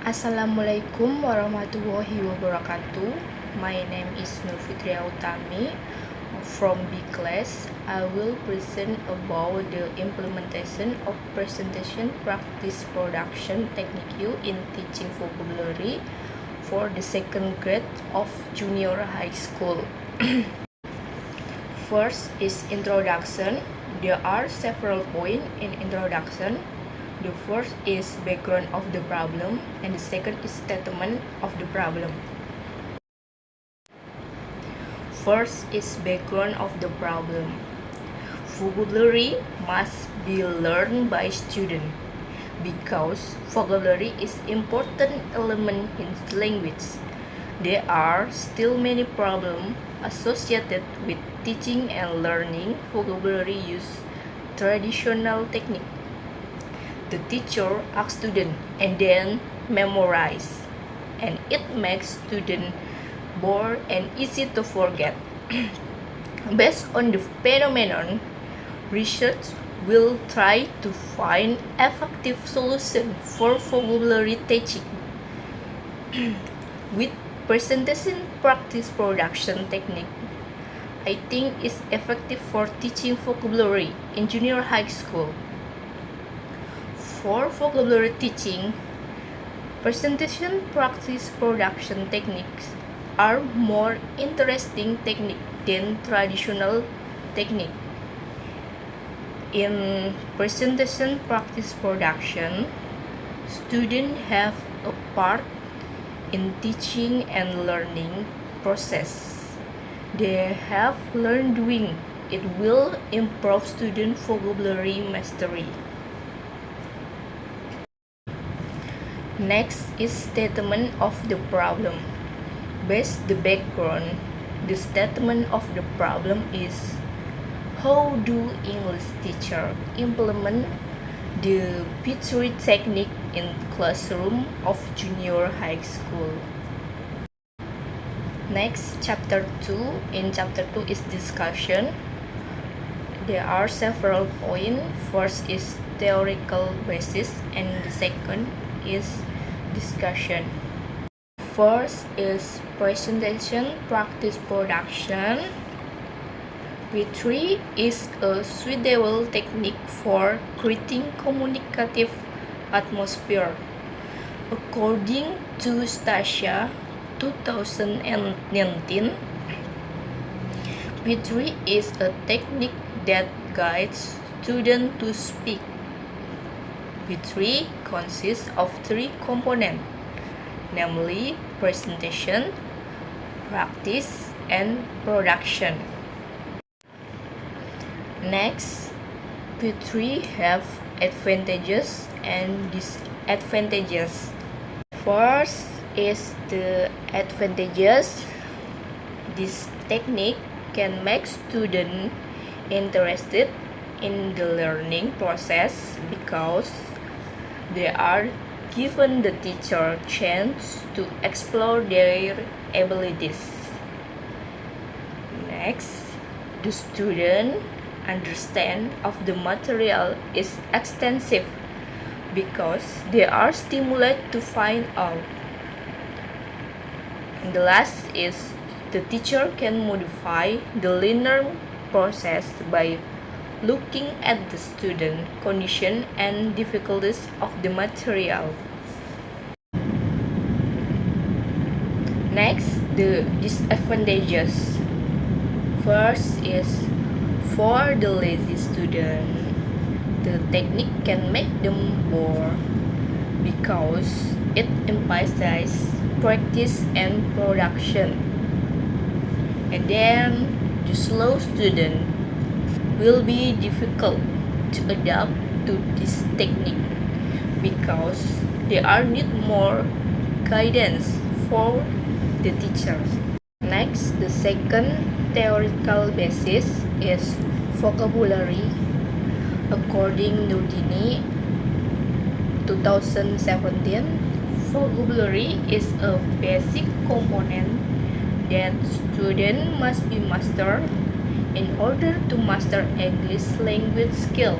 Assalamualaikum warahmatullahi wabarakatuh. My name is Fitria from B class. I will present about the implementation of presentation practice production technique in teaching vocabulary for the second grade of junior high school. First is introduction. There are several points in introduction. The first is background of the problem, and the second is statement of the problem. First is background of the problem. Vocabulary must be learned by students because vocabulary is important element in language. There are still many problems associated with teaching and learning vocabulary use traditional technique. The teacher asks students and then memorize, and it makes students bored and easy to forget. Based on the phenomenon, research will try to find effective solution for vocabulary teaching. With presentation practice production technique, I think is effective for teaching vocabulary in junior high school. For vocabulary teaching, presentation practice production techniques are more interesting technique than traditional technique. In presentation practice production, students have a part in teaching and learning process. They have learned doing. It will improve student vocabulary mastery. Next is statement of the problem. Based the background, the statement of the problem is how do English teacher implement the Fitria technique in classroom of junior high school. Next, chapter 2. In chapter 2 is discussion. There are several points. First is theoretical basis, and the second is discussion. First is presentation practice production. Fitria is a suitable technique for creating communicative atmosphere. According to Stasia 2019, Fitria is a technique that guides students to speak. Fitria consists of three components, namely presentation, practice, and production. Next, Fitria have advantages and disadvantages. First is the advantages. This technique can make students interested in the learning process because they are given the teacher chance to explore their abilities. Next, the student understand of the material is extensive because they are stimulated to find out. And the last is the teacher can modify the learning process by looking at the student condition and difficulties of the material. Next, the disadvantages. First is for the lazy student, the technique can make them bored because it emphasizes practice and production. And then the slow student will be difficult to adapt to this technique because they are need more guidance for the teachers. Next, the second theoretical basis is vocabulary. According to Dini 2017, vocabulary is a basic component that students must be mastered in order to master English language skill.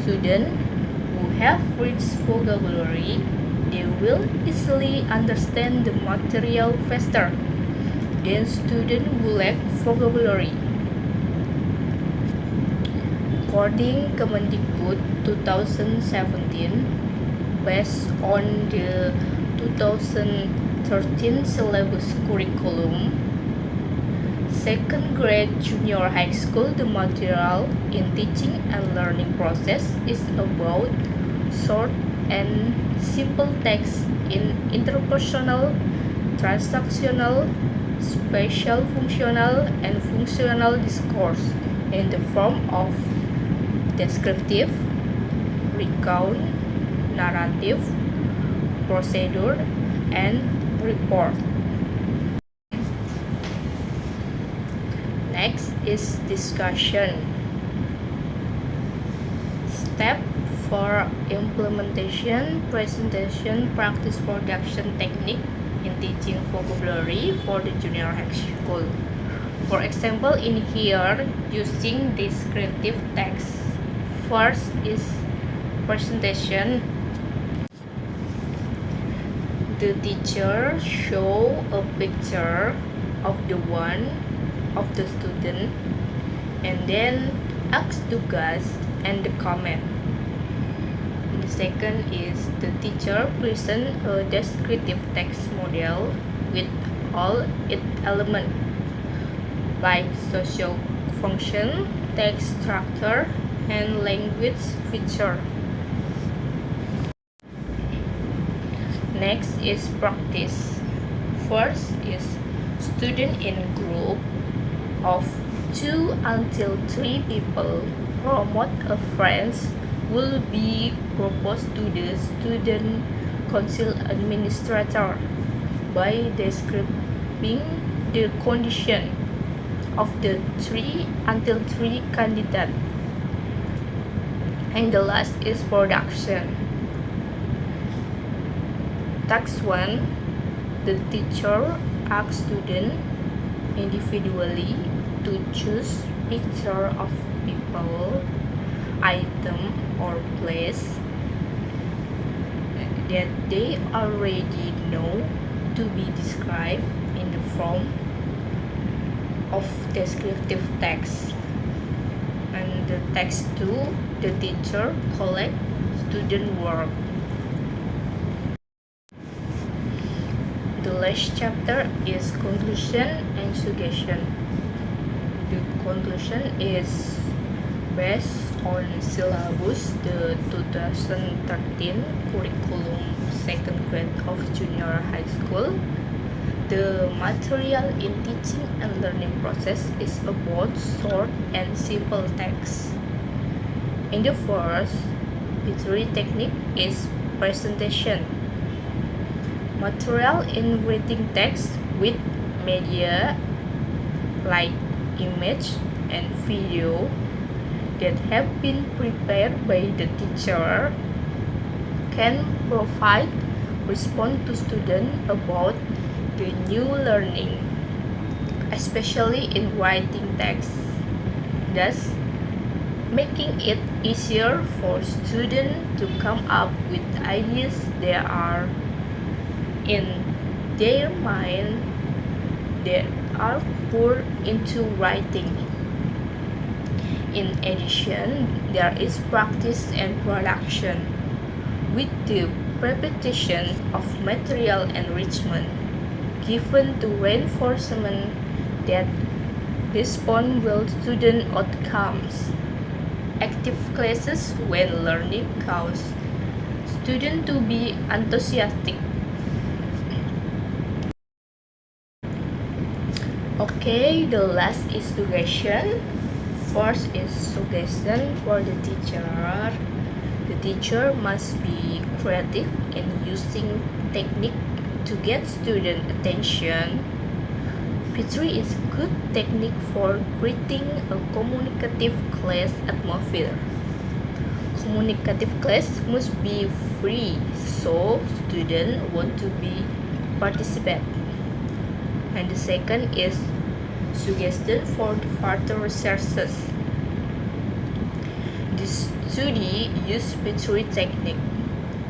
Students who have rich vocabulary They will easily understand the material faster than students who lack vocabulary. According to Kemendikbud 2017, based on the 2013 syllabus curriculum, second grade junior high school, the material in teaching and learning process is about short and simple text in interpersonal, transactional, spatial functional, and functional discourse in the form of descriptive, recount, narrative, procedure, and report. Next is discussion. Step for implementation, presentation, practice production technique in teaching vocabulary for the junior high school. For example, in here, using descriptive text. First is presentation. The teacher show a picture of the one of the student and then ask Tugas and the comment. The second is the teacher present a descriptive text model with all its elements like social function, text structure, and language feature. Next is practice. First is student in group of 2 until 3 people promote a phrase will be proposed to the student council administrator by describing the condition of the 3 until 3 candidates. And the last is production. Task 1, the teacher asks students individually to choose picture of people, item, or place that they already know to be described in the form of descriptive text. And the text 2, the teacher collect student work. The last chapter is conclusion and suggestion. The conclusion is based on syllabus the 2013 curriculum second grade of junior high school. The material in teaching and learning process is about short and simple text. In the first, Fitria technique is presentation. Material in writing text with media like image and video that have been prepared by the teacher can provide response to students about the new learning, especially in writing text, thus making it easier for students to come up with ideas that are in their mind that are poured into writing. In addition, there is practice and production with the repetition of material enrichment given to reinforcement that respond well to student outcomes. Active classes when learning cause students to be enthusiastic. Okay, the last is suggestion. First is suggestion for the teacher. The teacher must be creative in using technique to get student attention. Fitria is a good technique for creating a communicative class atmosphere. Communicative class must be free, so students want to be participate. And the second is suggestion for the further researches. The study use Fitria technique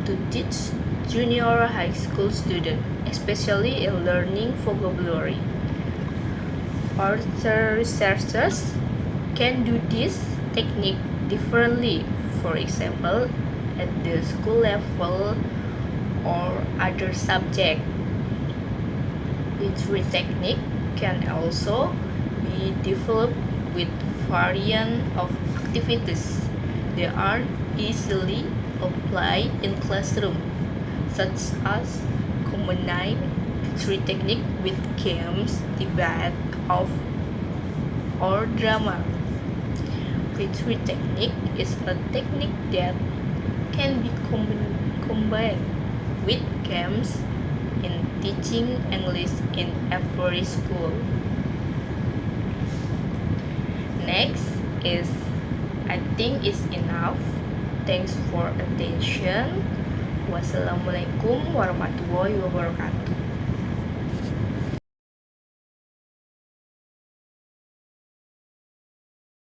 to teach junior high school students, especially in learning vocabulary. Other researchers can do this technique differently, for example, at the school level or other subject. Fitria technique can also be developed with variant of activities. They are easily applied in classroom, such as combining Fitria technique with games, debate, or drama. Fitria technique is a technique that can be combined with games in teaching English in every school. Next is I think is enough. Thanks for attention. Wassalamualaikum warahmatullahi wabarakatuh.